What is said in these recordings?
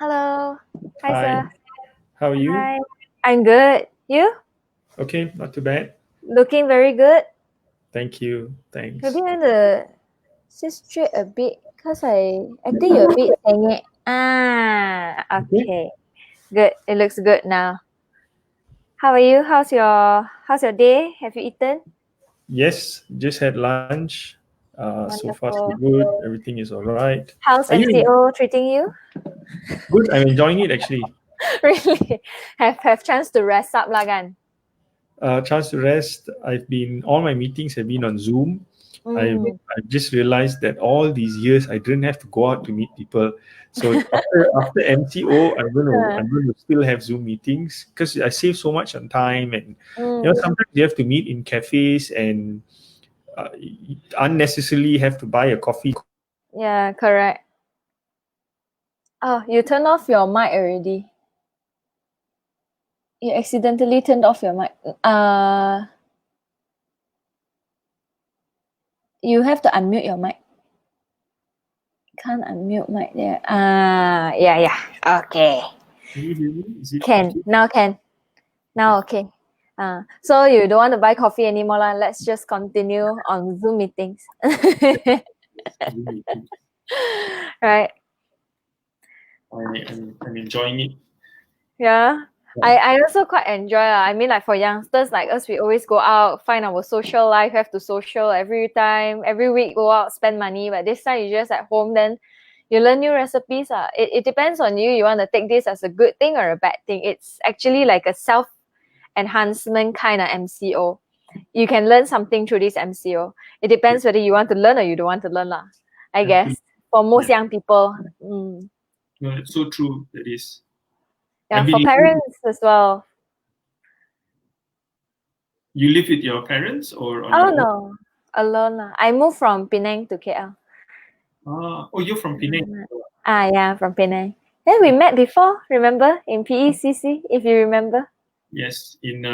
Hello. Hi, Hi, sir. how are you? Hi. I'm good. You? Okay, not too bad. Looking very good. Thank you. Maybe Thanks. you want to sit straight a bit because I think you're a bit hanging. Okay. Okay. Good. It looks good now. How are you? How's your day? Have you eaten? Yes, just had lunch. So far so Wonderful. good. Everything is all right. How's Are you MCO treating you? good? I'm enjoying it actually. Really? Have chance to rest up lah kan? Chance to rest. All my meetings have been on Zoom. Mm. I've just realized that all these years I didn't have to go out to meet people. So after MCO, Uh, I'm going to still have Zoom meetings because I save so much on time, and mm. sometimes you have to meet in cafes and unnecessarily have to buy a coffee. Yeah, correct. Oh, you turned off your mic already. You accidentally turned off your mic. You have to unmute your mic. Can't unmute mic there. Yeah. Okay. Can you hear me? Is it Can. okay? Now can. Now okay. So you don't want to buy coffee anymore lah. Let's just continue on Zoom meetings. Zoom meeting. Right. I'm enjoying it. Yeah. Yeah. I also quite enjoy. I mean, like for youngsters like us, we always go out, find our social life, have to social every time, every week go out, spend money. But this time you just at home, then you learn new recipes. It depends on you. You want to take this as a good thing or a bad thing. It's actually like a self enhancement kind of MCO. You can learn something through this MCO. It depends whether you want to learn or you don't want to learn lah. I Absolutely. guess for most Yeah. young people. Mm. No, it's so true. That is. Yeah, I've for been living. parents as well. You live with your parents or on Oh your own? no, alone lah. I moved from Penang to KL. Oh, you're from Penang. Yeah, from Penang. Then we met before, remember? In PECC, if you remember. Yes, in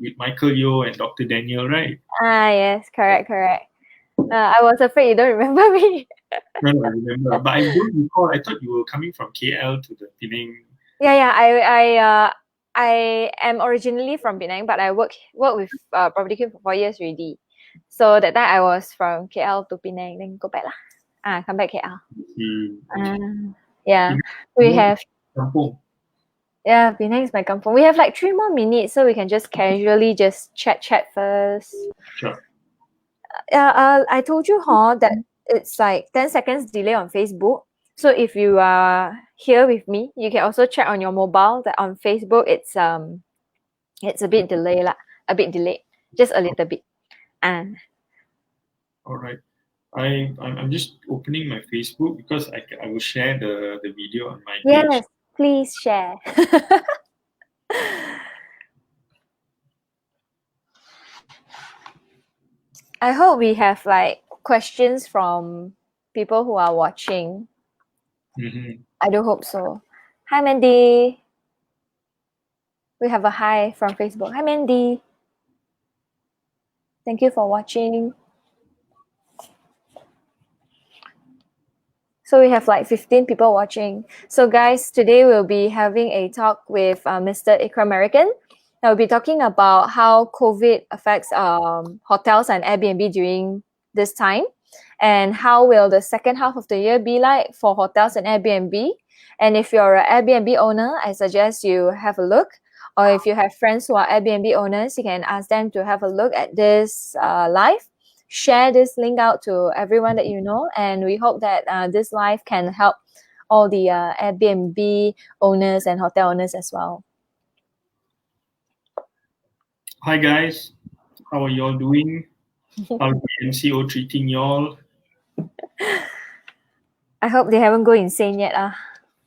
with Michael Yo and Dr. Daniel, right? Yes, correct. I was afraid you don't remember me. No, I remember, but I don't recall. I thought you were coming from KL to the Penang. Yeah. I am originally from Penang, but I work with Property King for 4 years already. So that time I was from KL to Penang, then go back lah. Come back KL. Yeah, we Penang, have. Kampung. Yeah, Penang is my kampung. We have like 3 more minutes, so we can just casually just chat first. Sure. I told you, that it's like 10 seconds delay on Facebook. So if you are here with me, you can also check on your mobile that on Facebook it's a bit delay lah, a bit delayed, just a little bit. And All right. I'm just opening my Facebook because I will share the video on my page. yes, please share. I hope we have like questions from people who are watching. Mm-hmm. I do hope so. Hi, Mandy. We have a hi from Facebook. Hi, Mandy. Thank you for watching. So we have like 15 people watching. So guys, today we'll be having a talk with Mr. Ikhram Merican. We'll be talking about how COVID affects hotels and Airbnb during this time, and how will the second half of the year be like for hotels and Airbnb. And if you're an Airbnb owner, I suggest you have a look. Or if you have friends who are Airbnb owners, you can ask them to have a look at this live. Share this link out to everyone that you know, and we hope that this live can help all the Airbnb owners and hotel owners as well. Hi guys, how are y'all doing? How's the MCO treating y'all? I hope they haven't gone insane yet.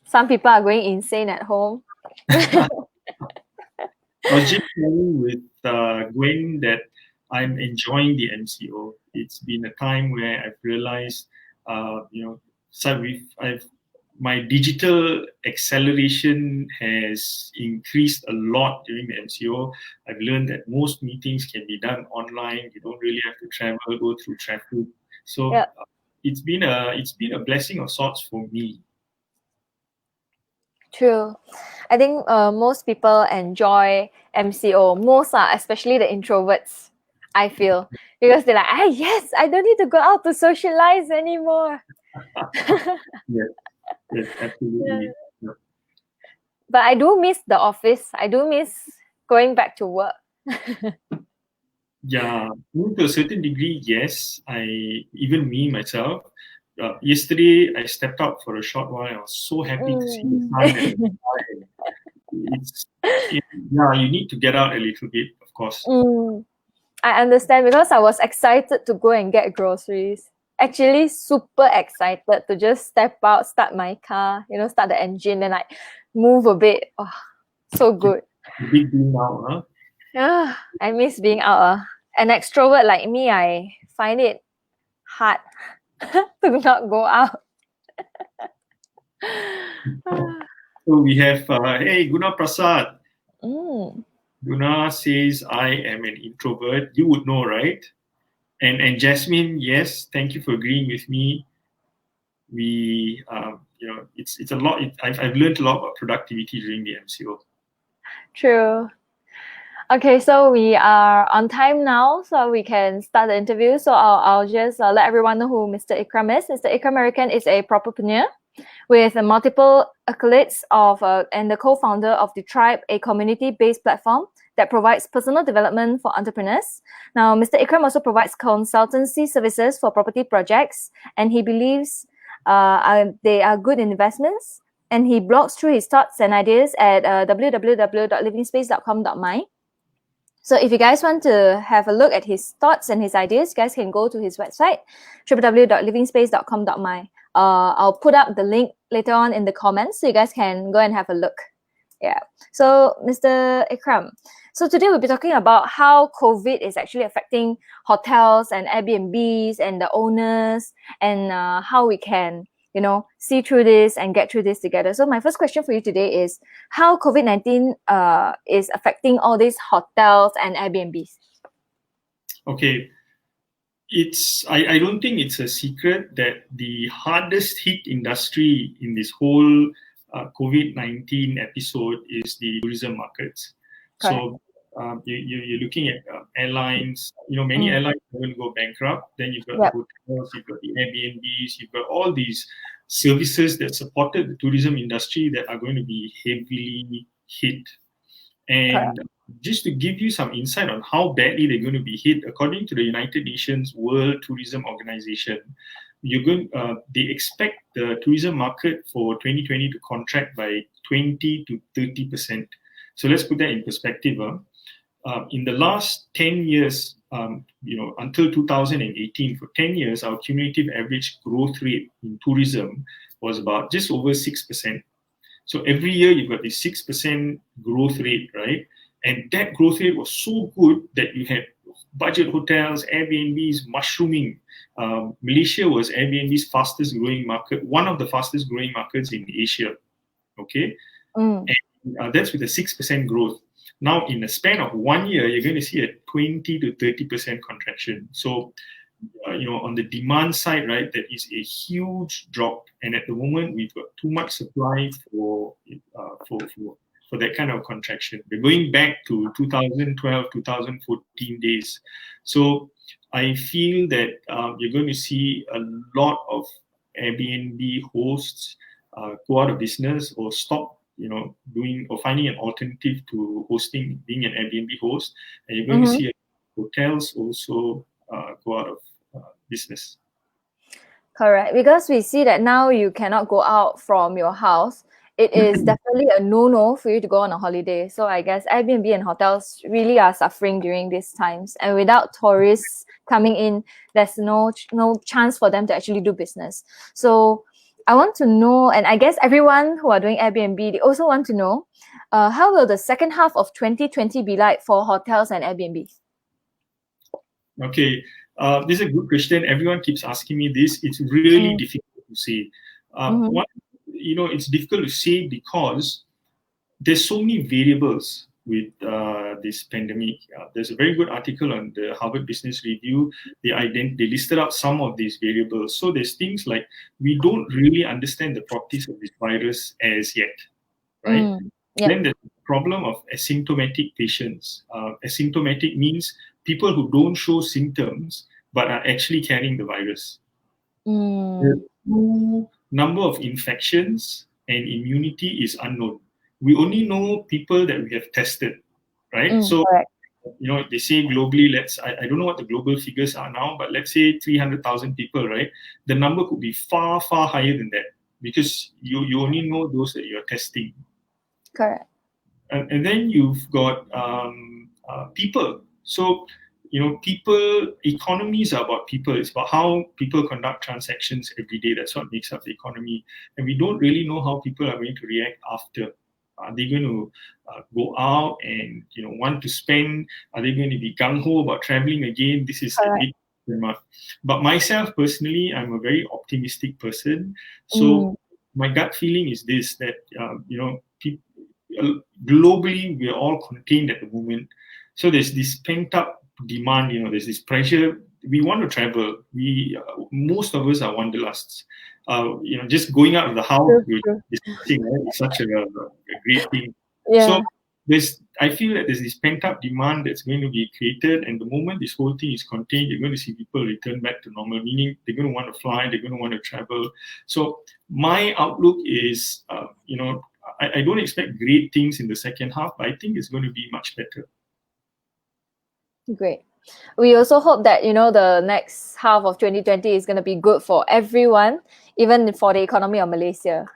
Some people are going insane at home. I was just sharing with Gwen that I'm enjoying the MCO. It's been a time where I've realized, my digital acceleration has increased a lot during the MCO. I've learned that most meetings can be done online. You don't really have to travel, go through traffic. So Yep. it's been a blessing of sorts for me. True. I think most people enjoy MCO. Most are, especially the introverts, I feel. Because they're like, ah, yes, I don't need to go out to socialize anymore. Yes, yes, Yeah. absolutely. Yeah. But I do miss the office. I do miss going back to work. Yeah, to a certain degree, yes. Even me myself. Yesterday, I stepped out for a short while. I was so happy to see the Mm. sun and the sky. It's yeah, you need to get out a little bit, of course. Mm. I understand because I was excited to go and get groceries. Actually, super excited to just step out, start my car, start the engine, and like move a bit. Oh, so good. Big deal now, huh? Yeah, I miss being out. An extrovert like me, I find it hard to not go out. So we have, hey, Guna Prasad. Mm. Guna says, I am an introvert. You would know, right? And Jasmine, yes, thank you for agreeing with me. We, it's a lot. I've learned a lot about productivity during the MCO. True. Okay, so we are on time now, so we can start the interview. So I'll just let everyone know who Mr. Ikhram is. Mr. Ikhram Merican is a propreneur with multiple accolades and the co-founder of The Tribe, a community-based platform that provides personal development for entrepreneurs. Now, Mr. Ikhram also provides consultancy services for property projects, and he believes they are good investments. And he blogs through his thoughts and ideas at www.livingspace.com.my. So if you guys want to have a look at his thoughts and his ideas, you guys can go to his website, www.livingspace.com.my. I'll put up the link later on in the comments so you guys can go and have a look. Yeah. So Mr. Ikhram, so today we'll be talking about how COVID is actually affecting hotels and Airbnbs and the owners, and how we can, see through this and get through this together. So my first question for you today is how COVID-19 is affecting all these hotels and Airbnbs. Okay. I don't think it's a secret that the hardest hit industry in this whole COVID-19 episode is the tourism markets. Correct. So you're looking at airlines. Many airlines are going to go bankrupt. Then you've got the hotels, you've got the Airbnbs, you've got all these services that supported the tourism industry that are going to be heavily hit. And just to give you some insight on how badly they're going to be hit, according to the United Nations World Tourism Organization, they expect the tourism market for 2020 to contract by 20 to 30%. So let's put that in perspective. In the last 10 years, until 2018, for 10 years, our cumulative average growth rate in tourism was about just over 6%. So every year you've got this 6% growth rate, right? And that growth rate was so good that you had budget hotels, Airbnbs mushrooming. Malaysia was Airbnb's fastest growing market, one of the fastest growing markets in Asia. Okay, and that's with a 6% growth. Now, in a span of 1 year, you're going to see a 20 to 30% contraction. So, on the demand side, right, that is a huge drop. And at the moment, we've got too much supply for that kind of contraction. We're going back to 2012, 2014 days. So I feel that you're going to see a lot of Airbnb hosts go out of business or stop doing or finding an alternative to hosting, being an Airbnb host, and you're going to see hotels also go out of business. Correct, because we see that now you cannot go out from your house. It is definitely a no-no for you to go on a holiday. So I guess Airbnb and hotels really are suffering during these times. And without tourists coming in, there's no chance for them to actually do business. So I want to know, and I guess everyone who are doing Airbnb, they also want to know, how will the second half of 2020 be like for hotels and Airbnbs? Okay, this is a good question. Everyone keeps asking me this. It's really difficult to say. It's difficult to say because there's so many variables with this pandemic. There's a very good article on the Harvard Business Review. They listed out some of these variables. So there's things like we don't really understand the properties of this virus as yet. right? Yep. Then there's the problem of asymptomatic patients. Asymptomatic means people who don't show symptoms but are actually carrying the virus. The true number of infections and immunity is unknown. We only know people that we have tested, right? So, Correct. they say globally, I don't know what the global figures are now, but let's say 300,000 people, right? The number could be far, far higher than that because you only know those that you're testing. Correct. And then you've got people. So, economies are about people. It's about how people conduct transactions every day. That's what makes up the economy. And we don't really know how people are going to react after. Are they going to go out and want to spend? Are they going to be gung ho about traveling again? This is a big question. But myself personally, I'm a very optimistic person. So my gut feeling is this: that globally we're all contained at the moment. So there's this pent up demand. There's this pressure. We want to travel. Most of us are wanderlusts. Just going out of the house, we're discussing, right? It's such a great thing. Yeah. So I feel that there's this pent up demand that's going to be created, and the moment this whole thing is contained, you're going to see people return back to normal. Meaning they're going to want to fly, they're going to want to travel. So my outlook is, I don't expect great things in the second half, but I think it's going to be much better. Great. We also hope that the next half of 2020 is going to be good for everyone, even for the economy of Malaysia.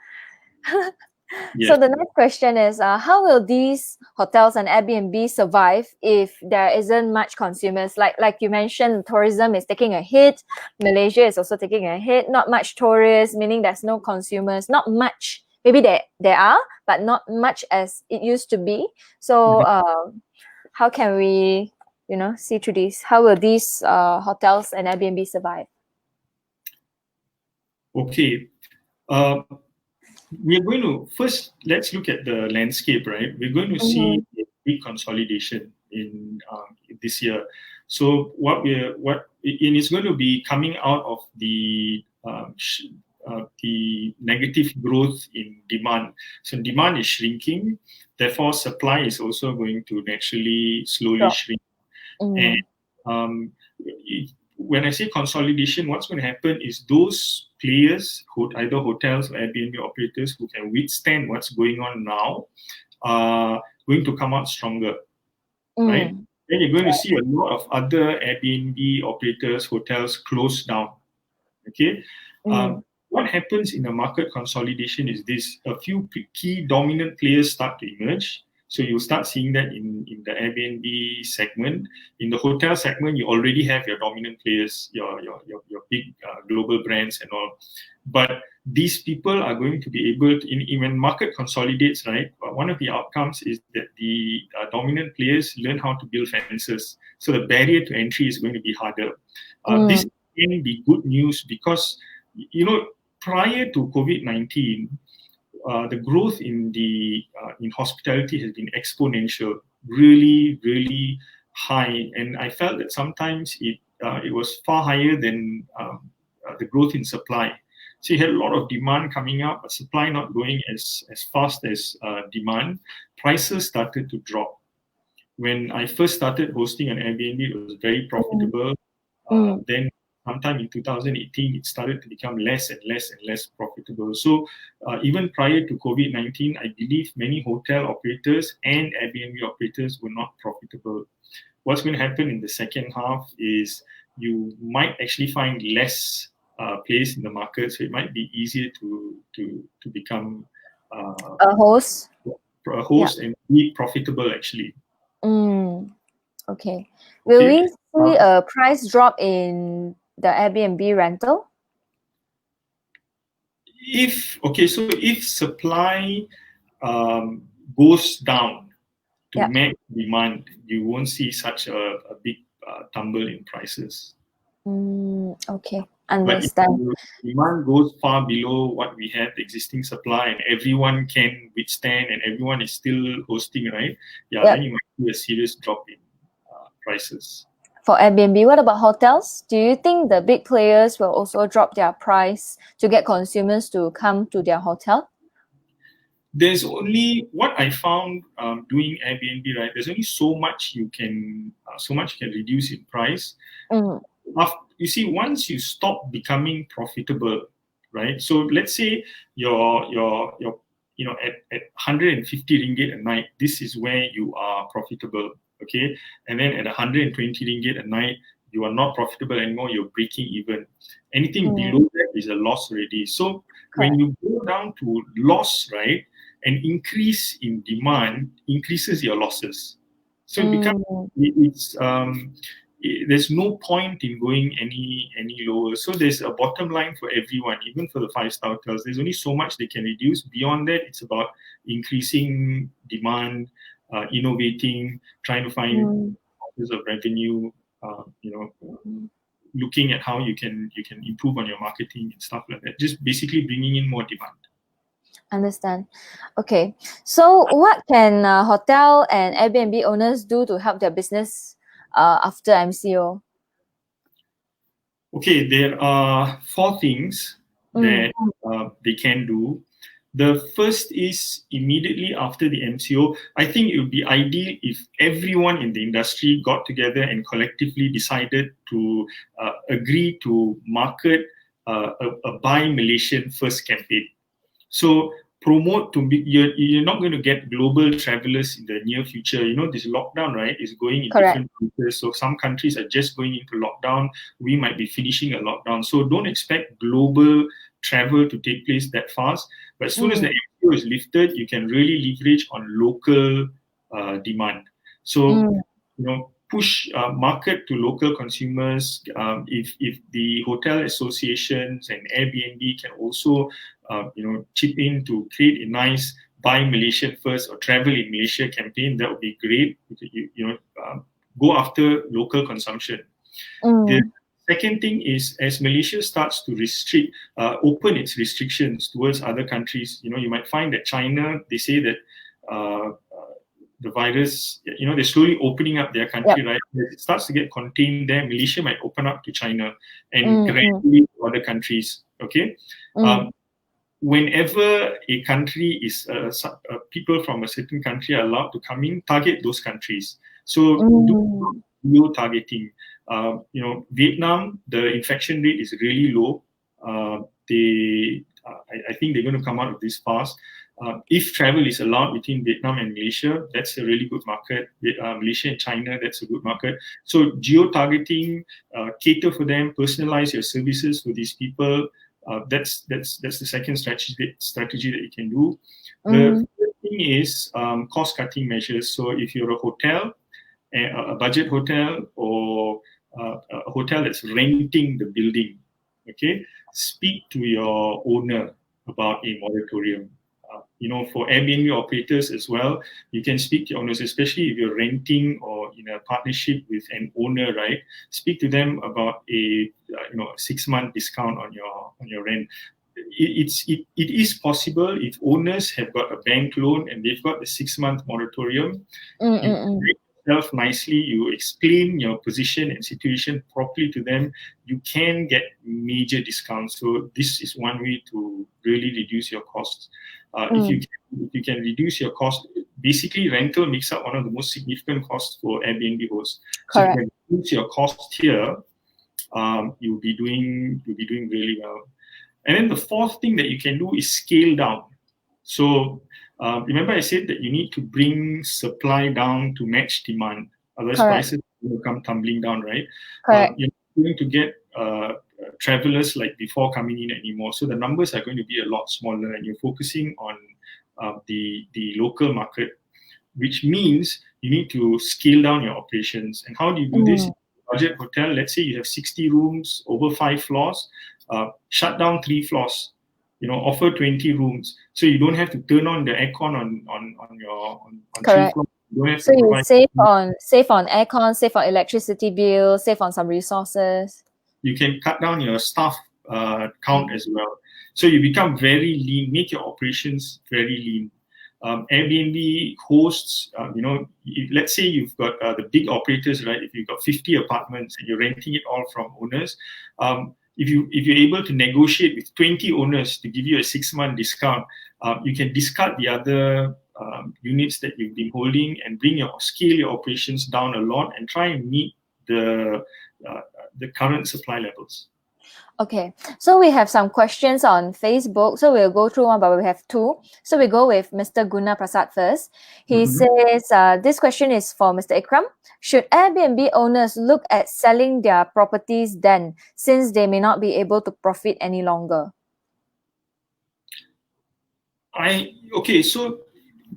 Yes. So the next question is, how will these hotels and Airbnb survive if there isn't much consumers? Like you mentioned, tourism is taking a hit. Malaysia is also taking a hit. Not much tourists, meaning there's no consumers. Not much. Maybe there are, but not much as it used to be. So how can we see through this? How will these hotels and Airbnb survive? Okay. We're going to first, let's look at the landscape, right? We're going to see a big consolidation in this year. So it's going to be coming out of the negative growth in demand. So demand is shrinking, therefore supply is also going to naturally slowly shrink. And when I say consolidation, what's going to happen is those players, either hotels or Airbnb operators who can withstand what's going on now, are going to come out stronger, right? Then you're going to see a lot of other Airbnb operators, hotels close down. Okay. What happens in a market consolidation is this: a few key dominant players start to emerge. So you'll start seeing that in the Airbnb segment. In the hotel segment, you already have your dominant players, your big global brands and all. But these people are going to be able to, when market consolidates, right? One of the outcomes is that the dominant players learn how to build fences. So the barrier to entry is going to be harder. This can be good news because, prior to COVID-19, the growth in hospitality has been exponential, really, really high, and I felt that sometimes it was far higher than the growth in supply. So you had a lot of demand coming up, but supply not going as fast as demand. Prices started to drop. When I first started hosting an Airbnb, it was very profitable. Then sometime in 2018, it started to become less and less and less profitable. So even prior to COVID-19, I believe many hotel operators and Airbnb operators were not profitable. What's going to happen in the second half is you might actually find less players in the market, so it might be easier to become a host. And be profitable actually. Okay. Will we see a price drop in the Airbnb rental? If supply goes down to match demand, you won't see such a big tumble in prices. Okay, understand. But if demand goes far below what we have, the existing supply, and everyone can withstand and everyone is still hosting, right? Then you might see a serious drop in prices. For Airbnb, what about hotels? Do you think the big players will also drop their price to get consumers to come to their hotel? there's only what I found doing Airbnb, right? There's only so much you can reduce in price. Mm. You see, once you stop becoming profitable, right? So let's say your at 150 ringgit a night, this is where you are profitable, okay? And then at 120 ringgit a night, you are not profitable anymore, you're breaking even. Anything below that is a loss already. So when Correct. you go down to loss, right, an increase in demand increases your losses. So it becomes Mm. it's there's no point in going any lower. So there's a bottom line for everyone, even for the five-star hotels. There's only so much they can reduce. Beyond that, it's about increasing demand, innovating, trying to find Mm. sources of revenue. Looking at how you can improve on your marketing and stuff like that. Just basically bringing in more demand. Understand. Okay. So what can hotel and Airbnb owners do to help their business after MCO? Okay, there are four things Mm. that they can do. The first is immediately after the MCO. I think it would be ideal if everyone in the industry got together and collectively decided to agree to market a Buy Malaysian First campaign. So promote to be you're not going to get global travelers in the near future. This lockdown, right, is going in Correct. different countries. So some countries are just going into lockdown. We might be finishing a lockdown. So don't expect global travel to take place that fast. But as soon as the Mm. MCO is lifted, you can really leverage on local demand. So Mm. push market to local consumers. If the hotel associations and Airbnb can also chip in to create a nice Buy Malaysia First or Travel in Malaysia campaign, that would be great. Go after local consumption. The Mm. second thing is, as Malaysia starts to open its restrictions towards other countries, you might find that China, they say that the virus, they're slowly opening up their country, Yep. right? As it starts to get contained there, Malaysia might open up to China and Mm. Mm. gradually to other countries, okay? Mm. Whenever a country is people from a certain country are allowed to come in, target those countries. So do Mm. geo targeting. Vietnam, the infection rate is really low. I think they're going to come out of this fast. If travel is allowed between Vietnam and Malaysia, that's a really good market. Malaysia and China, that's a good market. So geo targeting, cater for them, personalize your services for these people. That's the second strategy that you can do. The Mm. third thing is cost cutting measures. So if you're a hotel, a budget hotel, or a hotel that's renting the building, okay, speak to your owner about a moratorium. For Airbnb operators as well, you can speak to owners, especially if you're renting or in a partnership with an owner, right? Speak to them about a 6-month discount on your rent. It is possible if owners have got a bank loan and they've got the 6-month moratorium. Mm. You Mm. break yourself nicely, you explain your position and situation properly to them, you can get major discounts. So this is one way to really reduce your costs. Mm. If you can reduce your cost, basically rental makes up one of the most significant costs for Airbnb hosts. So if you Correct. can reduce your cost here, you'll be doing really well. And then the fourth thing that you can do is scale down. So remember I said that you need to bring supply down to match demand. Otherwise Correct. prices will come tumbling down, right? Correct. You're not going to get travelers like before coming in anymore. So the numbers are going to be a lot smaller, and you're focusing on the local market, which means you need to scale down your operations. And how do you do this? Mm. Budget hotel, let's say you have 60 rooms over 5 floors, shut down 3 floors, offer 20 rooms. So you don't have to turn on the aircon on 3 Correct. floors. You don't have So to you provide. save on aircon, save on electricity bill, save on some resources. You can cut down your staff count as well. So you become very lean, make your operations very lean. Airbnb hosts, let's say you've got the big operators, right? If you've got 50 apartments and you're renting it all from owners, if you're able to negotiate with 20 owners to give you a 6-month discount, you can discard the other units that you've been holding and scale your operations down a lot and try and meet the current supply levels. Okay, so we have some questions on Facebook. So we'll go through one, but we have two. So we go with Mr. Guna Prasad first. He says, this question is for Mr. Ikhram. Should Airbnb owners look at selling their properties then, since they may not be able to profit any longer? Okay, so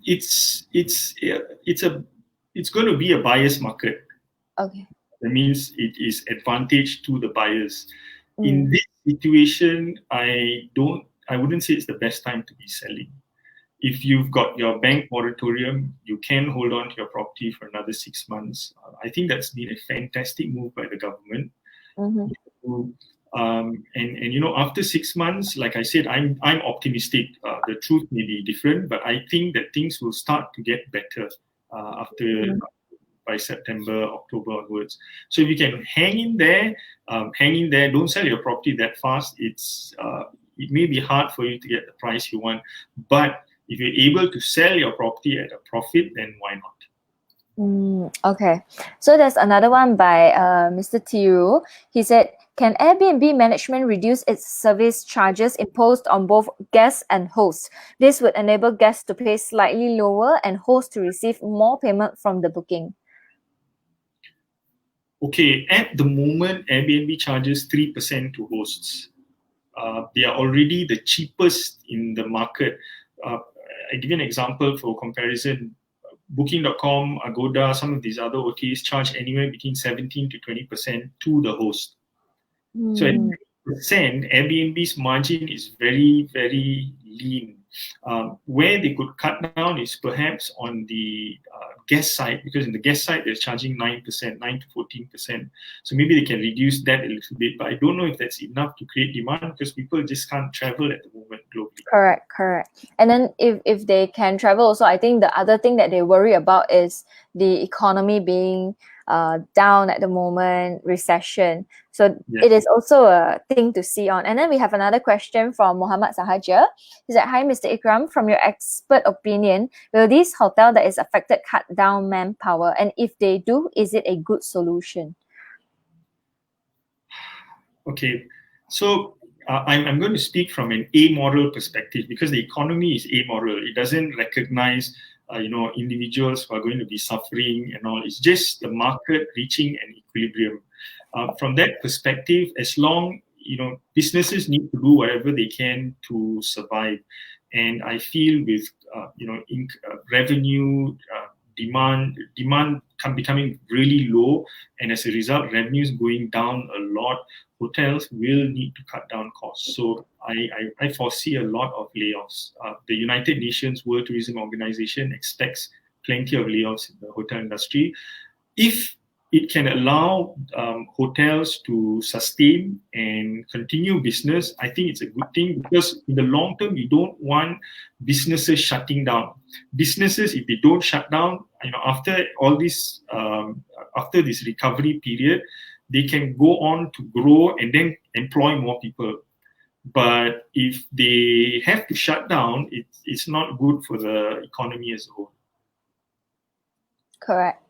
it's going to be a buyer's market. Okay. That means it is advantage to the buyers. In this situation, I wouldn't say it's the best time to be selling. If you've got your bank moratorium, you can hold on to your property for another 6 months. I think that's been a fantastic move by the government. And after 6 months, like I said, I'm optimistic. The truth may be different, but I think that things will start to get better by September, October onwards. So if you can hang in there, don't sell your property that fast. It may be hard for you to get the price you want, but if you're able to sell your property at a profit, then why not? Okay, so there's another one by Mr. Tiru. He said, can Airbnb management reduce its service charges imposed on both guests and hosts? This would enable guests to pay slightly lower and hosts to receive more payment from the booking. Okay, at the moment, Airbnb charges 3% to hosts. They are already the cheapest in the market. I give you an example for comparison. Booking.com, Agoda, some of these other OTAs charge anywhere between 17 to 20% to the host. So at 3%, Airbnb's margin is very, very lean. Where they could cut down is perhaps on the guest side, because in the guest side they're charging 9% to 14%. So maybe they can reduce that a little bit, but I don't know if that's enough to create demand because people just can't travel at the moment globally. Correct. And then if they can travel also, I think the other thing that they worry about is the economy being down at the moment, recession. So Yes. It is also a thing to see on. And then we have another question from Muhammad Sahaja. He said, hi, Mr. Ikhram, from your expert opinion, will this hotel that is affected cut down manpower? And if they do, is it a good solution? Okay, so I'm going to speak from an amoral perspective because the economy is amoral. It doesn't recognize individuals who are going to be suffering and all. It's just the market reaching an equilibrium. From that perspective, as long businesses need to do whatever they can to survive, and I feel with revenue, demand becoming really low, and as a result, revenues going down a lot, hotels will need to cut down costs. So I foresee a lot of layoffs. The United Nations World Tourism Organization expects plenty of layoffs in the hotel industry. If it can allow hotels to sustain and continue business, I think it's a good thing because in the long term, you don't want businesses shutting down. Businesses, if they don't shut down, after all this, after this recovery period, they can go on to grow and then employ more people. But if they have to shut down, it's not good for the economy as a whole. Correct.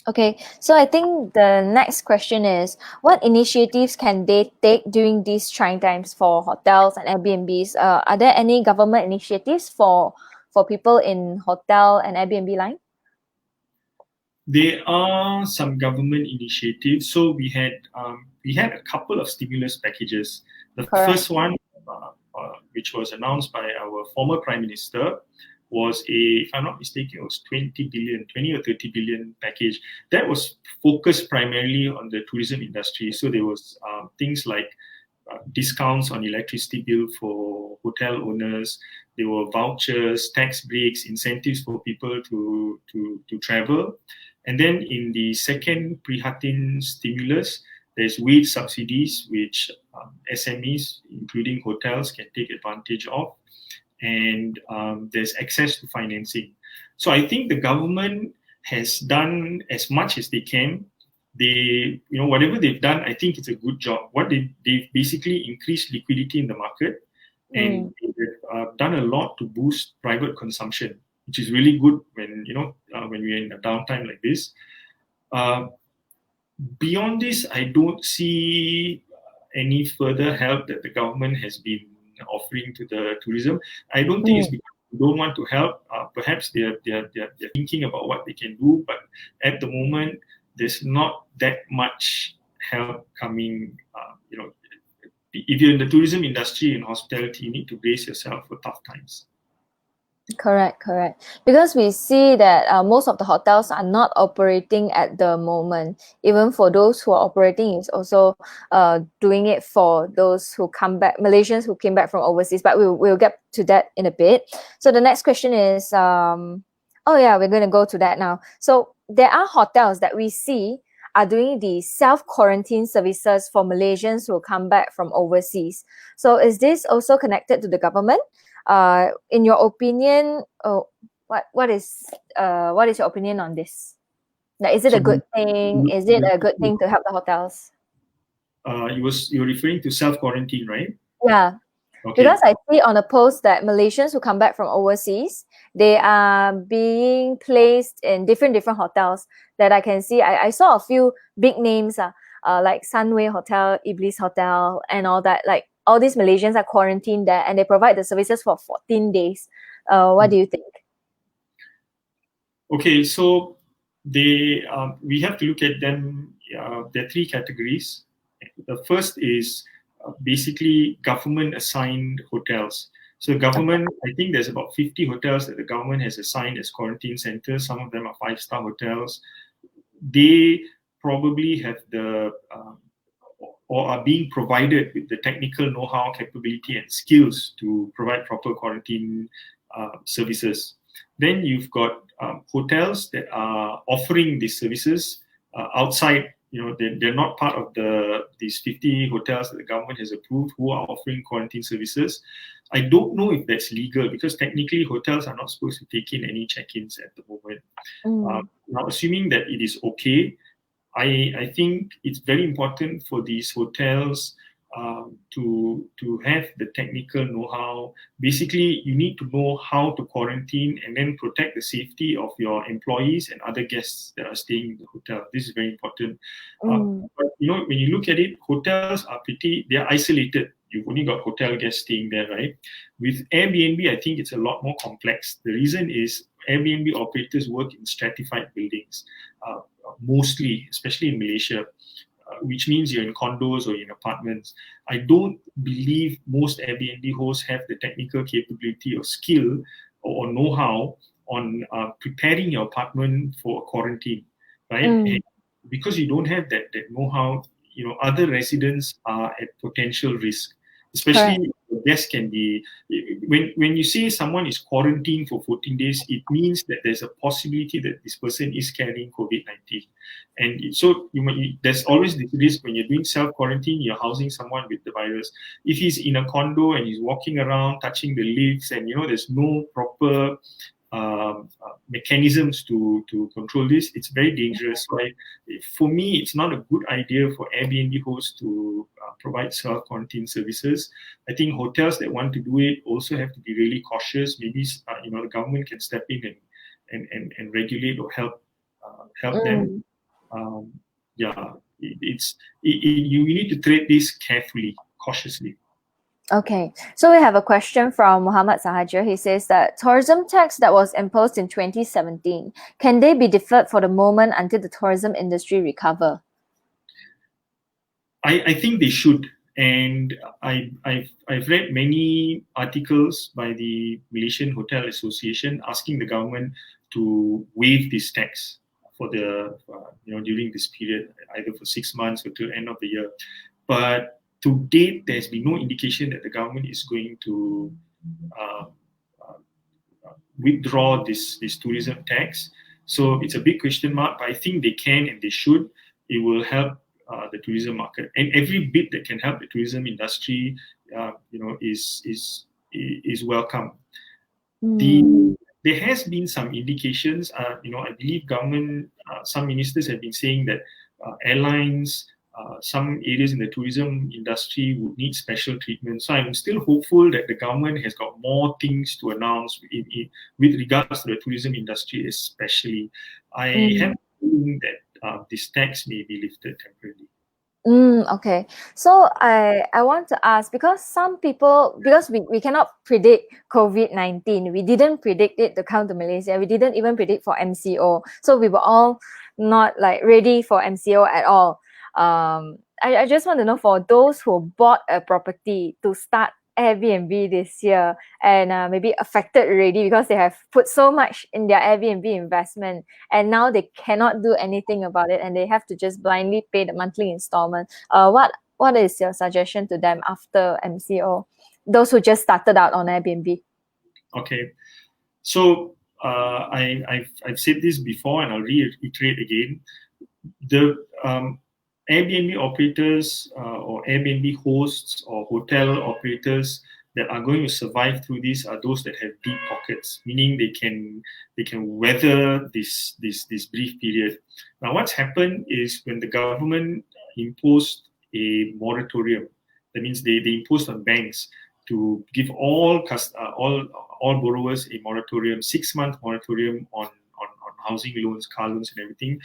Okay, so I think the next question is, what initiatives can they take during these trying times for hotels and Airbnbs? Are there any government initiatives for people in hotel and Airbnb line? There are some government initiatives. So we had a couple of stimulus packages. The first one, which was announced by our former Prime Minister, was if I'm not mistaken, it was 20 or 30 billion package. That was focused primarily on the tourism industry. So there was things like discounts on electricity bill for hotel owners. There were vouchers, tax breaks, incentives for people to travel. And then in the second Prihatin stimulus, there's wage subsidies, which SMEs, including hotels, can take advantage of. And there's access to financing. So I think the government has done as much as they can they, whatever they've done, I think it's a good job. What they've basically increased liquidity in the market, and they've done a lot to boost private consumption, which is really good when when we're in a downtime like this. Beyond this, I don't see any further help that the government has been offering to the tourism. I don't think it's because they don't want to help. Perhaps they're thinking about what they can do, but at the moment, there's not that much help coming. If you're in the tourism industry and hospitality, you need to brace yourself for tough times. Correct. Because we see that most of the hotels are not operating at the moment. Even for those who are operating, is also doing it for those who come back, Malaysians who came back from overseas. But we'll get to that in a bit. So the next question is, we're going to go to that now. So there are hotels that we see are doing the self-quarantine services for Malaysians who come back from overseas. So is this also connected to the government? In your opinion, what is your opinion on this? Like, is it a good thing? Is it a good thing to help the hotels? You're referring to self-quarantine, right? Yeah. Okay. Because I see on a post that Malaysians who come back from overseas, they are being placed in different hotels that I can see. I saw a few big names, like Sunway Hotel, Iblis Hotel, and all that. Like, all these Malaysians are quarantined there, and they provide the services for 14 days. What do you think? Okay, so we have to look at them. There are three categories. The first is basically government-assigned hotels. So government, I think there's about 50 hotels that the government has assigned as quarantine centers. Some of them are 5-star hotels. They probably have or are being provided with the technical know-how, capability, and skills to provide proper quarantine services. Then you've got hotels that are offering these services outside. They're not part of these 50 hotels that the government has approved who are offering quarantine services. I don't know if that's legal, because technically hotels are not supposed to take in any check-ins at the moment. Now, assuming that it is okay, I think it's very important for these hotels to have the technical know-how. Basically, you need to know how to quarantine and then protect the safety of your employees and other guests that are staying in the hotel. This is very important. But when you look at it, hotels are they're isolated. You've only got hotel guests staying there, right? With Airbnb, I think it's a lot more complex. The reason is Airbnb operators work in stratified buildings, mostly, especially in Malaysia, which means you're in condos or in apartments. I don't believe most Airbnb hosts have the technical capability or skill or know-how on preparing your apartment for quarantine, right? And because you don't have that know-how, other residents are at potential risk. Especially the guests can be, when you say someone is quarantined for 14 days, it means that there's a possibility that this person is carrying COVID-19. And so there's always this risk when you're doing self-quarantine, you're housing someone with the virus. If he's in a condo and he's walking around, touching the lifts, and there's no proper mechanisms to control this, it's very dangerous. So for me, it's not a good idea for Airbnb hosts to provide self-quarantine services. I think hotels that want to do it also have to be really cautious. Maybe the government can step in and regulate or help them. You need to treat this carefully, cautiously. Okay, so we have a question from Muhammad Sahaja. He says that tourism tax that was imposed in 2017, can they be deferred for the moment until the tourism industry recover? I think they should. And I've read many articles by the Malaysian Hotel Association asking the government to waive this tax for during this period, either for 6 months or till end of the year. But to date, there's been no indication that the government is going to withdraw this tourism tax. So it's a big question mark, but I think they can and they should. It will help the tourism market, and every bit that can help the tourism industry, is welcome. There has been some indications. I believe government, some ministers have been saying that airlines, some areas in the tourism industry would need special treatment. So I'm still hopeful that the government has got more things to announce with regards to the tourism industry, especially. I have a feeling that this tax may be lifted temporarily. Okay. So I want to ask, because some people, because we cannot predict COVID-19, we didn't predict it to come to Malaysia. We didn't even predict for MCO. So we were all not like ready for MCO at all. I just want to know, for those who bought a property to start Airbnb this year and maybe affected already because they have put so much in their Airbnb investment, and now they cannot do anything about it and they have to just blindly pay the monthly installment. What is your suggestion to them after MCO? Those who just started out on Airbnb. Okay, so I've said this before and I'll reiterate again. The Airbnb operators or Airbnb hosts or hotel operators that are going to survive through this are those that have deep pockets, meaning they can weather this brief period. Now, what's happened is when the government imposed a moratorium, that means they imposed on banks to give all borrowers a moratorium, 6-month moratorium on housing loans, car loans, and everything.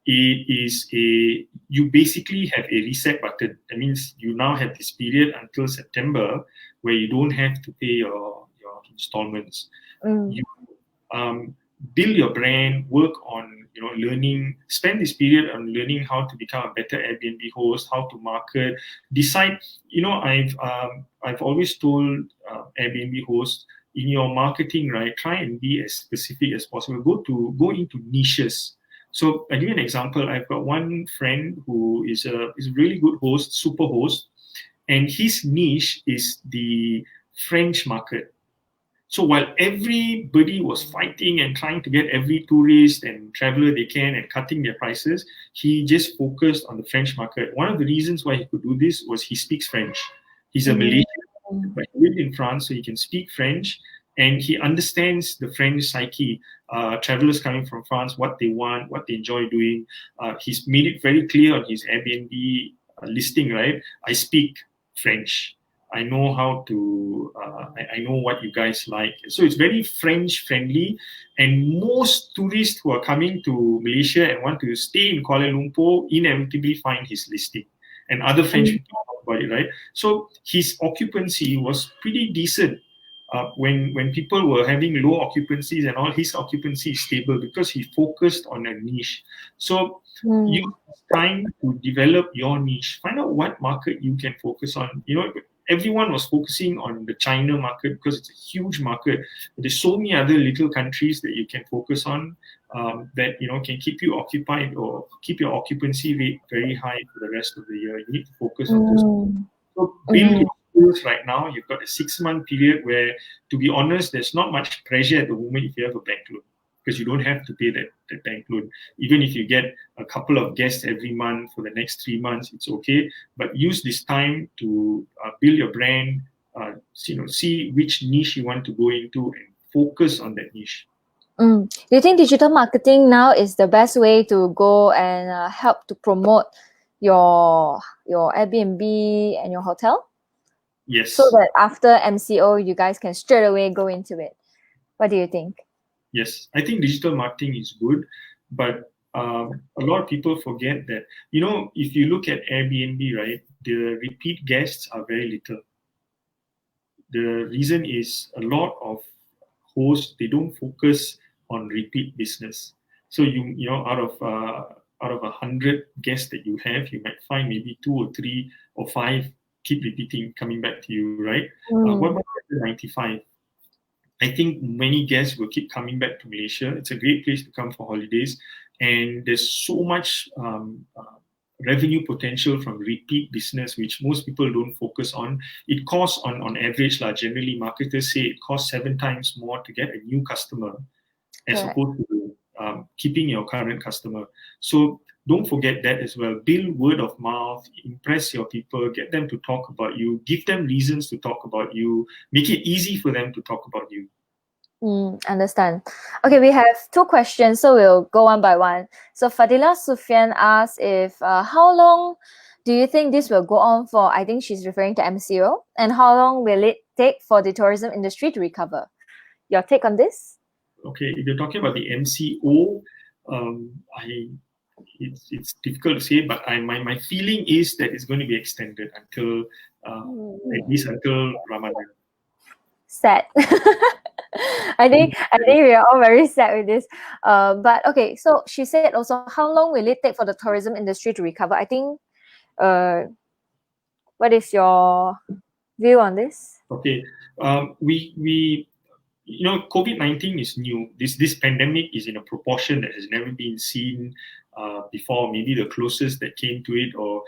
You basically have a reset button. That means you now have this period until September where you don't have to pay your installments. You build your brand, work on learning, spend this period on learning how to become a better Airbnb host, how to market, decide. I've always told Airbnb hosts, in your marketing, right, try and be as specific as possible. Go into niches. So I'll give you an example. I've got one friend who is a really good host, super host, and his niche is the French market. So while everybody was fighting and trying to get every tourist and traveler they can and cutting their prices, he just focused on the French market. One of the reasons why he could do this was he speaks French. He's a Malaysian, but he lived in France, so he can speak French, and he understands the French psyche. Travelers coming from France, what they want, what they enjoy doing. He's made it very clear on his Airbnb listing, right? I speak French. I know how to, I know what you guys like. So it's very French friendly. And most tourists who are coming to Malaysia and want to stay in Kuala Lumpur inevitably find his listing. And other French people talk about it, right? So his occupancy was pretty decent. When people were having low occupancies and all, his occupancy is stable because he focused on a niche. So use time to develop your niche. Find out what market you can focus on. Everyone was focusing on the China market because it's a huge market. But there's so many other little countries that you can focus on that can keep you occupied or keep your occupancy rate very high for the rest of the year. You need to focus on those. So build your skills right now. You've got a 6-month period where, to be honest, there's not much pressure at the moment if you have a bank loan, because you don't have to pay that bank loan. Even if you get a couple of guests every month for the next 3 months, it's okay. But use this time to build your brand, see which niche you want to go into and focus on that niche. Do you think digital marketing now is the best way to go and help to promote your Airbnb and your hotel? Yes. So that after MCO, you guys can straight away go into it. What do you think? Yes, I think digital marketing is good, but a lot of people forget that, if you look at Airbnb, right, the repeat guests are very little. The reason is a lot of hosts, they don't focus on repeat business. So out of 100 guests that you have, you might find maybe 2 or 3 or 5 keep repeating, coming back to you, right? What about the 95? I think many guests will keep coming back to Malaysia. It's a great place to come for holidays, and there's so much revenue potential from repeat business, which most people don't focus on. It costs on average, generally marketers say it costs 7 times more to get a new customer as opposed to keeping your current customer. So don't forget that as well. Build word of mouth, impress your people, get them to talk about you, give them reasons to talk about you, make it easy for them to talk about you. Understand. Okay, we have two questions, so we'll go one by one. So Fadila Sufyan asks if how long do you think this will go on for? I think she's referring to MCO. And how long will it take for the tourism industry to recover? Your take on this? Okay, if you're talking about the MCO, it's difficult to say, but my feeling is that it's going to be extended until at least until Ramadan. Sad. I think we are all very sad with this. But okay, so she said also, how long will it take for the tourism industry to recover? I think, what is your view on this? Okay, we COVID-19 is new. This pandemic is in a proportion that has never been seen before. Maybe the closest that came to it, or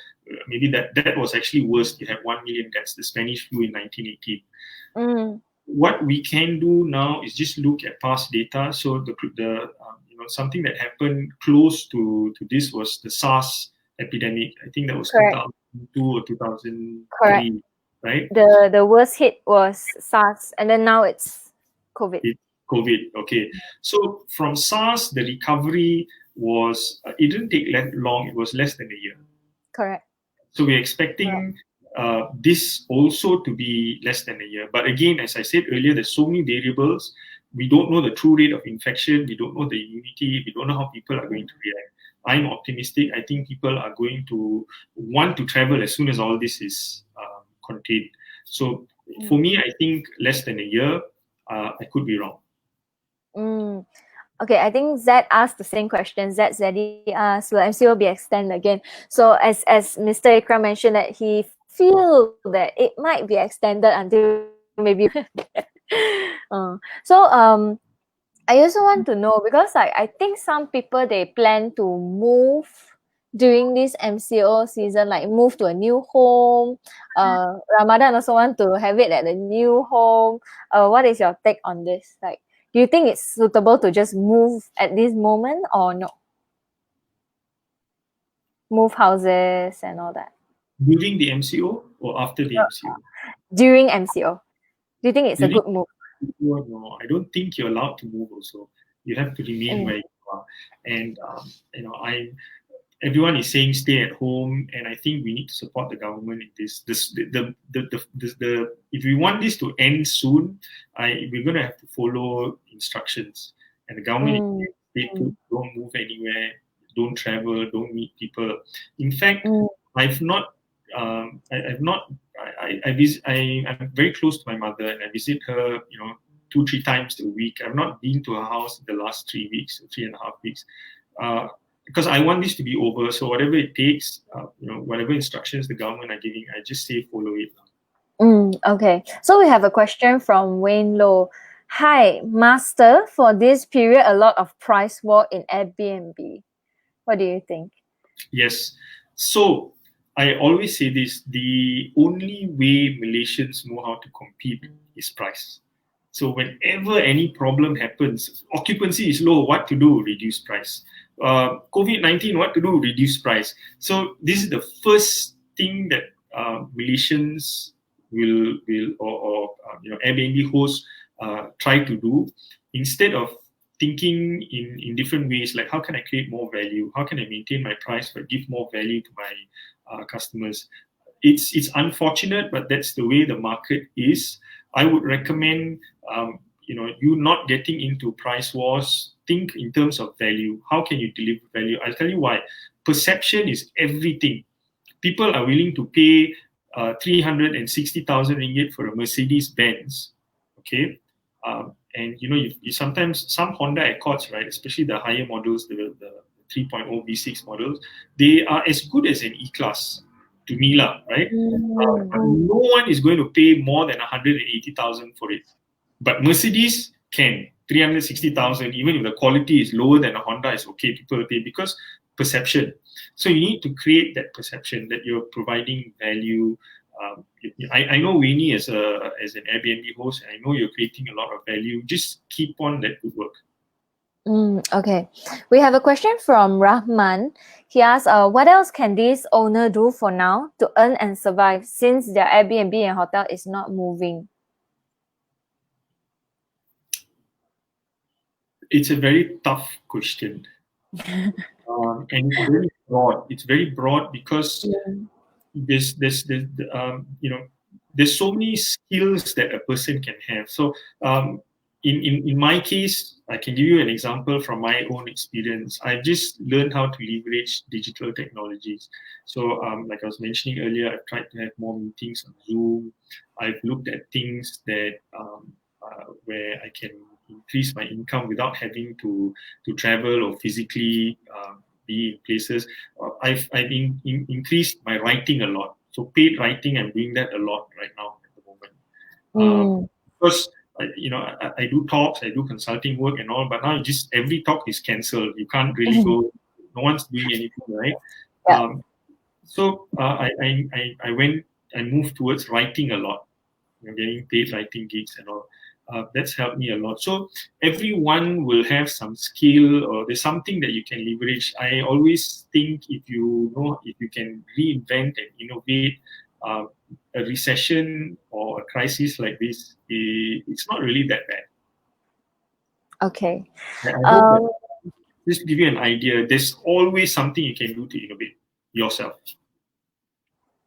maybe that was actually worse. You had 1 million deaths, the Spanish flu in 1918. What we can do now is just look at past data. So something that happened close to this was the SARS epidemic. I think that was Correct. 2002 or 2003, Correct. right? The worst hit was SARS, and then now it's COVID. COVID. Okay. So from SARS, the recovery was it didn't take long. It was less than a year. Correct. So we're expecting this also to be less than a year. But again, as I said earlier, there's so many variables. We don't know the true rate of infection. We don't know the immunity. We don't know how people are going to react. I'm optimistic. I think people are going to want to travel as soon as all this is contained. So for me, I think less than a year. I could be wrong. Okay, I think Zed asked the same question. Zeddy asked, will MCO be extended again? So as Mr. Ikhram mentioned, that he feel that it might be extended until maybe. I also want to know, because I think some people, they plan to move during this MCO season, like move to a new home. Ramadan also want to have it at a new home. What is your take on this? Like, do you think it's suitable to just move at this moment or no? Move houses and all that. During the MCO or after the MCO? During MCO. Do you think it's a good move? No, I don't think you're allowed to move also. You have to remain where you are. And, everyone is saying stay at home, and I think we need to support the government in this. If we want this to end soon, we're going to have to follow instructions. And the government is don't move anywhere, don't travel, don't meet people. In fact, I'm very close to my mother, and I visit her, 2-3 times a week. I've not been to her house in the last 3 weeks, 3.5 weeks, because I want this to be over. So whatever it takes, whatever instructions the government are giving, I just say follow it. Okay, so we have a question from Wayne Low. Hi, Master. For this period, a lot of price war in Airbnb. What do you think? Yes. So I always say this: the only way Malaysians know how to compete is price. So whenever any problem happens, occupancy is low, what to do? Reduce price. COVID-19, what to do? Reduce price. So this is the first thing that Malaysians will Airbnb hosts try to do, instead of thinking in different ways, like how can I create more value? How can I maintain my price but give more value to my customers? It's unfortunate, but that's the way the market is. I would recommend you not getting into price wars. Think in terms of value. How can you deliver value? I'll tell you why. Perception is everything. People are willing to pay 360,000 ringgit for a Mercedes Benz, okay? And you sometimes, some Honda Accords, right, especially the higher models, the 3.0 V6 models, they are as good as an E-Class to me, right? No one is going to pay more than 180,000 for it. But Mercedes can. 360,000, even if the quality is lower than a Honda, is okay. People pay because perception. So you need to create that perception that you're providing value. I know Winnie as an Airbnb host, I know you're creating a lot of value. Just keep on that good work. Okay. We have a question from Rahman. He asks, what else can this owner do for now to earn and survive since their Airbnb and hotel is not moving? It's a very tough question, and it's very broad. It's very broad because there's there's so many skills that a person can have. So in my case, I can give you an example from my own experience. I've just learned how to leverage digital technologies. So like I was mentioning earlier, I've tried to have more meetings on Zoom. I've looked at things that where I can increase my income without having to travel or physically be in places. I've increased my writing a lot. So paid writing, I'm doing that a lot right now at the moment. Because I do talks, I do consulting work and all, but now just every talk is cancelled. You can't really go. No one's doing anything, right? Yeah. I moved towards writing a lot, getting paid writing gigs and all. That's helped me a lot. So everyone will have some skill or there's something that you can leverage. I always think if you can reinvent and innovate, a recession or a crisis like this, it's not really that bad. Okay. I hope that just to give you an idea, there's always something you can do to innovate yourself.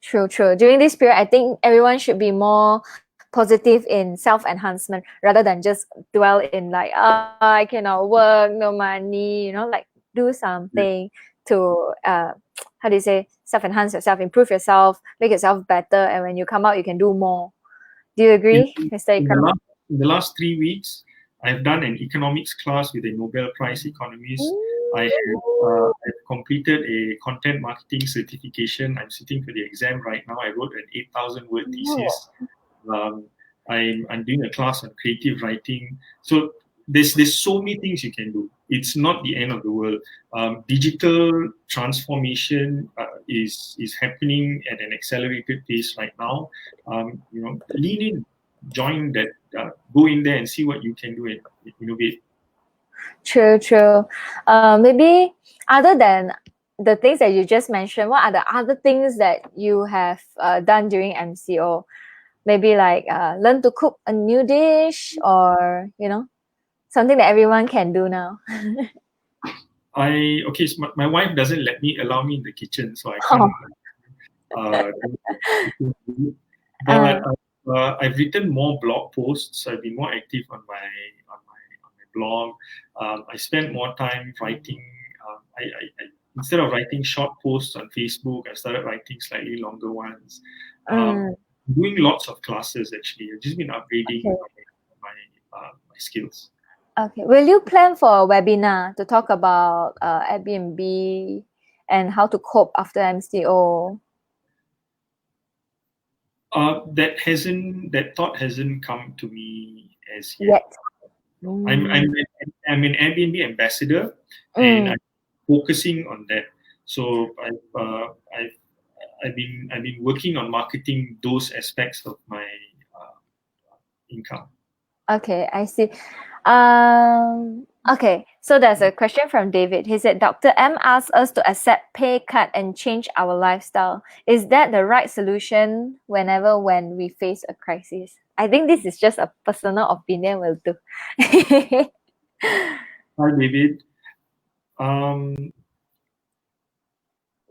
True. During this period, I think everyone should be more positive in self-enhancement rather than just dwell in like, I cannot work, no money, like do something to, how do you say, self-enhance yourself, improve yourself, make yourself better. And when you come out, you can do more. Do you agree, Mr. Ikhram? In the last 3 weeks, I've done an economics class with a Nobel Prize economist. I've completed a content marketing certification. I'm sitting for the exam right now. I wrote an 8,000 word thesis. I'm doing a class on creative writing. So there's so many things you can do. It's not the end of the world. Digital transformation is happening at an accelerated pace right now. Lean in, join that, go in there and see what you can do and innovate. True. Maybe other than the things that you just mentioned, what are the other things that you have done during MCO? Maybe like learn to cook a new dish or, something that everyone can do now. So my wife doesn't allow me in the kitchen, so I can't. But I've written more blog posts. I've been more active on my blog. I spend more time writing. I instead of writing short posts on Facebook, I started writing slightly longer ones. Doing lots of classes actually. I've just been upgrading my skills. Okay. Will you plan for a webinar to talk about Airbnb and how to cope after MCO? That thought hasn't come to me as yet. I'm an Airbnb ambassador, and I'm focusing on that. So I've been working on marketing those aspects of my income. Okay, I see. Okay, so there's a question from David. He said, Dr. M asked us to accept pay cut and change our lifestyle. Is that the right solution when we face a crisis? I think this is just a personal opinion will do. Hi, David.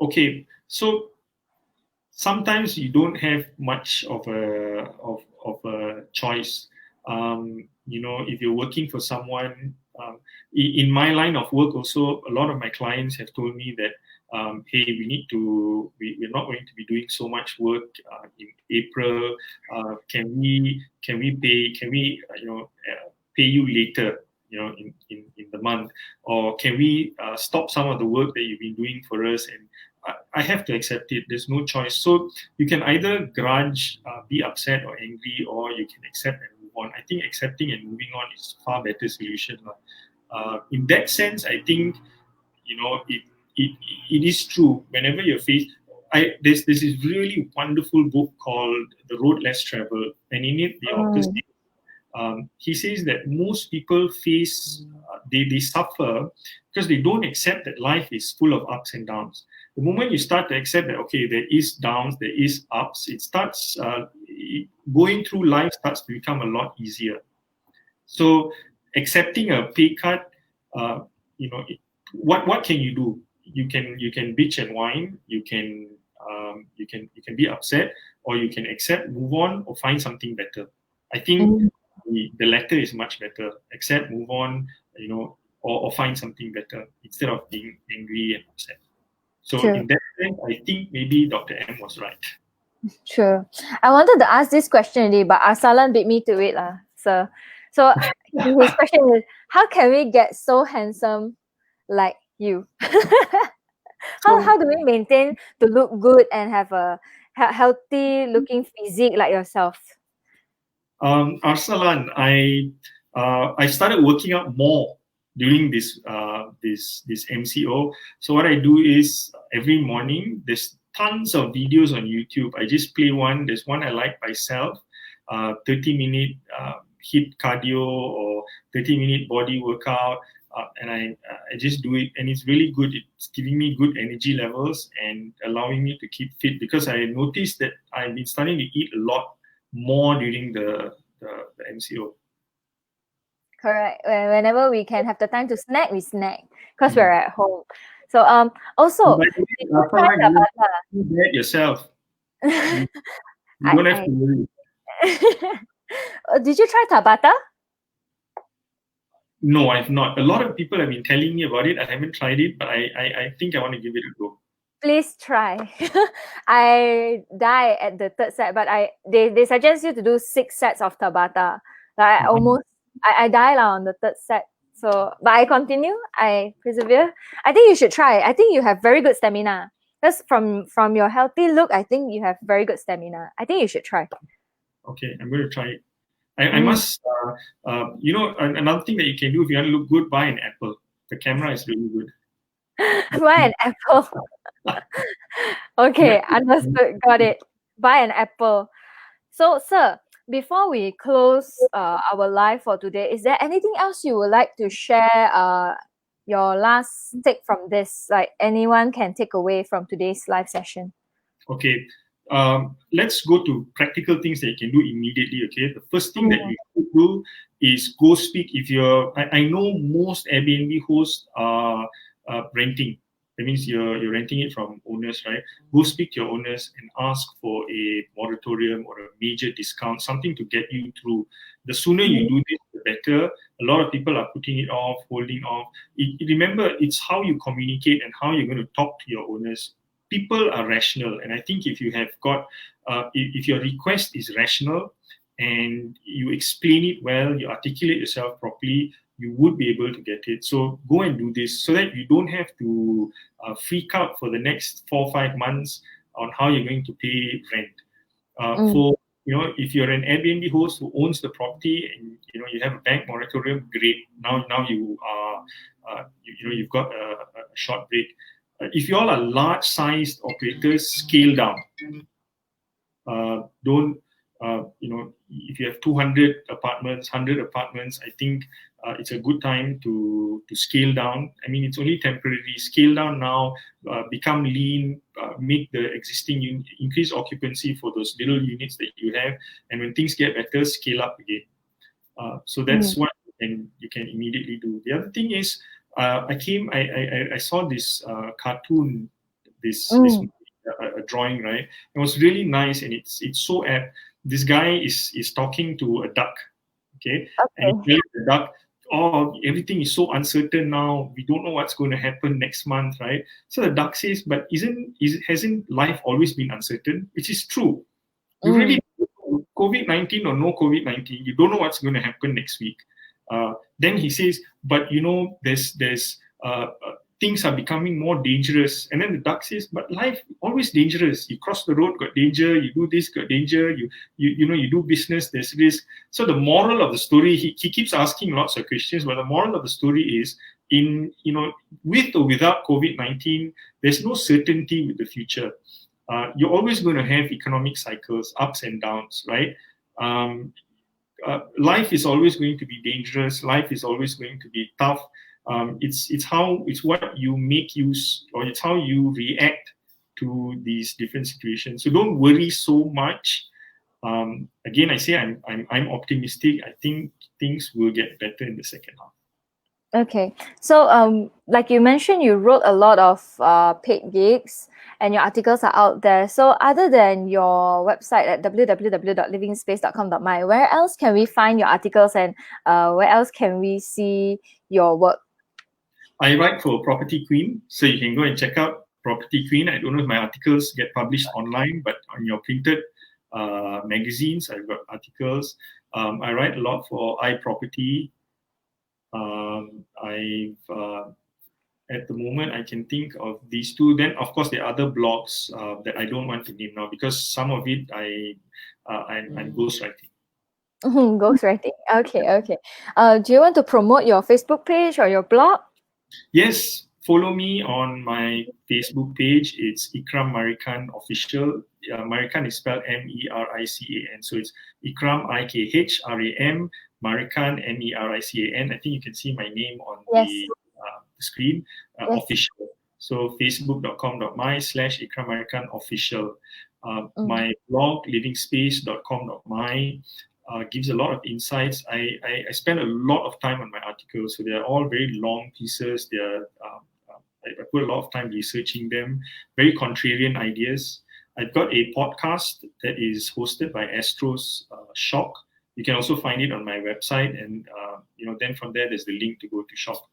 Okay, so sometimes you don't have much of a choice. If you're working for someone, in my line of work also, a lot of my clients have told me that, hey, we're not going to be doing so much work in April. Can we pay you later, in the month, or can we stop some of the work that you've been doing for us? And I have to accept it. There's no choice. So you can either grudge, be upset or angry, or you can accept and move on. I think accepting and moving on is a far better solution. In that sense, I think it is true. Whenever you're faced, there's this really wonderful book called The Road Less Traveled, and in it the author says, he says that most people face they suffer because they don't accept that life is full of ups and downs. The moment you start to accept that, okay, there is downs, there is ups, it starts going through life starts to become a lot easier. So accepting a pay cut what can you do? You can bitch and whine. You can be upset, or you can accept, move on, or find something better. I think Mm, the latter is much better. Accept, move on, or find something better instead of being angry and upset. So true. in that sense, I think maybe Dr. M was right. Sure. I wanted to ask this question already, but Arsalan beat me to it. So his question is, how can we get so handsome like you? How So do we maintain to look good and have a healthy looking physique like yourself? Arsalan, I started working out more during this MCO. So what I do is every morning there's tons of videos on YouTube. I just play one. There's one I like myself, 30-minute HIIT cardio or 30-minute body workout. And I just do it, and it's really good. It's giving me good energy levels and allowing me to keep fit, because I noticed that I've been starting to eat a lot more during the MCO. Correct. Whenever we can have the time to snack, we snack because we're Mm. at home. So And also, by the way, did you try Farhan, you Tabata? do that yourself. You, you don't have I to worry. did you try Tabata? No, I've not. A lot of people have been telling me about it. I haven't tried it, but I think I want to give it a go. Please try. I die at the third set, but they suggest you to do 6 sets of Tabata. Like Mhm. I die lah on the third set. So but I continue, I persevere. I think you should try. I think you have very good stamina. Because from your healthy look, I think you have very good stamina. I think you should try. Okay, I'm going to try it. I Mm. must, another thing that you can do if you want to look good, buy an apple. The camera is really good. Buy an apple. Okay, understood. Got it. Buy an apple. So, sir, before we close our live for today, is there anything else you would like to share? Your last take from this, like anyone can take away from today's live session. Okay, let's go to practical things that you can do immediately. Okay, the first thing that Mm, you should do is go speak. If you're, I know most Airbnb hosts are renting. That means you're renting it from owners, right? Go speak to your owners and ask for a moratorium or a major discount, something to get you through. The sooner you mm, do this, the better. A lot of people are putting it off, holding off. Remember, it's how you communicate and how you're going to talk to your owners. People are rational, and I think if you have got if your request is rational and you explain it well, you articulate yourself properly, you would be able to get it. So go and do this so that you don't have to freak out for the next 4 or 5 months on how you're going to pay rent. mm, For if you're an Airbnb host who owns the property and you have a bank moratorium, great. Now you are you've got a short break. If you all are large-sized operators, scale down. Don't if you have 200 apartments, 100 apartments, I think it's a good time to scale down. I mean, it's only temporary. Scale down now, become lean, make the existing increase occupancy for those little units that you have, and when things get better, scale up again. So that's mm, what you can immediately do. The other thing is, I saw this cartoon, this mm. a drawing, right? It was really nice, and it's so apt. This guy is talking to a duck, okay, and he's Okay. telling the duck, "Oh, everything is so uncertain now. We don't know what's going to happen next month, right?" So the duck says, "But hasn't life always been uncertain?" Which is true. You Mm, really, COVID-19 or no COVID-19, you don't know what's going to happen next week. Then he says, but there's things are becoming more dangerous. And then the duck says, but life always dangerous. You cross the road, got danger. You do this, got danger. You do business, there's risk. So the moral of the story, he keeps asking lots of questions, but the moral of the story is, with or without COVID-19, there's no certainty with the future. You're always going to have economic cycles, ups and downs, right? Um, Life is always going to be dangerous. Life is always going to be tough. It's what you make use, or it's how you react to these different situations. So don't worry so much. Again, I say I'm optimistic. I think things will get better in the second half. Okay. So, like you mentioned, you wrote a lot of paid gigs and your articles are out there. So, other than your website at www.livingspace.com.my, where else can we find your articles and where else can we see your work? I write for Property Queen, so you can go and check out Property Queen. I don't know if my articles get published online, but on your printed magazines, I've got articles. I write a lot for iProperty. At the moment, I can think of these two. Then, of course, there are other blogs that I don't want to name now because some of it I'm ghostwriting. Ghostwriting. Okay, okay. Do you want to promote your Facebook page or your blog? Yes, follow me on my Facebook page. It's Ikhram Merican Official. Merican is spelled Merican. So it's Ikhram Ikhram, Merican Merican. I think you can see my name on Yes. the screen. Yes. Official. So facebook.com.my/Ikhram Merican Official. My blog, livingspace.com.my. Gives a lot of insights. I spend a lot of time on my articles, so they're all very long pieces. I put a lot of time researching them. Very contrarian ideas. I've got a podcast that is hosted by Astros Shock. You can also find it on my website, and then from there there's the link to go to Shock.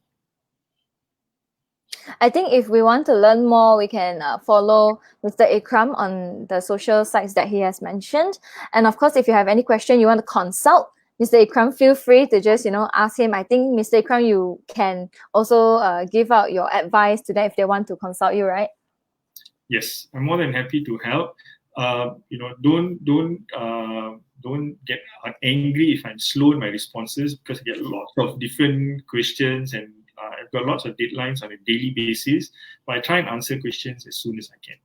I think if we want to learn more, we can follow Mr. Ikhram on the social sites that he has mentioned. And of course, if you have any question you want to consult Mr. Ikhram, feel free to just, ask him. I think Mr. Ikhram, you can also give out your advice to them if they want to consult you, right? Yes, I'm more than happy to help. Don't get angry if I'm slow in my responses because I get lots of different questions and I've got lots of deadlines on a daily basis, but I try and answer questions as soon as I can.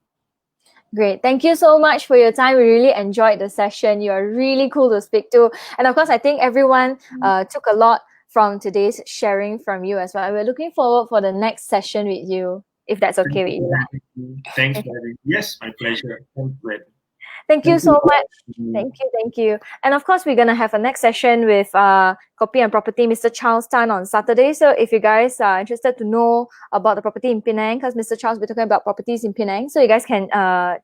Great. Thank you so much for your time. We really enjoyed the session. You are really cool to speak to. And of course, I think everyone took a lot from today's sharing from you as well. We're looking forward for the next session with you, if that's okay with you. Thanks, Larry. Yes, my pleasure. Thanks, Larry. Thank you so much. Thank you. And of course, we're going to have a next session with Copy and Property, Mr. Charles Tan on Saturday. So if you guys are interested to know about the property in Penang, because Mr. Charles will be talking about properties in Penang, so you guys can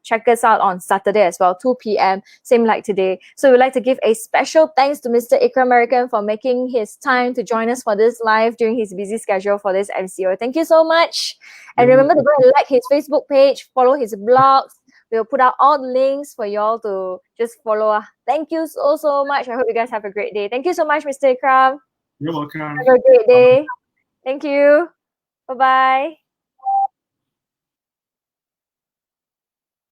check us out on Saturday as well, 2 p.m., same like today. So we'd like to give a special thanks to Mr. Ikhram Merican for making his time to join us for this live during his busy schedule for this MCO. Thank you so much. And remember to go and like his Facebook page, follow his blogs. We'll put out all the links for y'all to just follow. Thank you so much. I hope you guys have a great day. Thank you so much, Mr. Ikhram. You're welcome. Have a great day. Thank you. Bye-bye.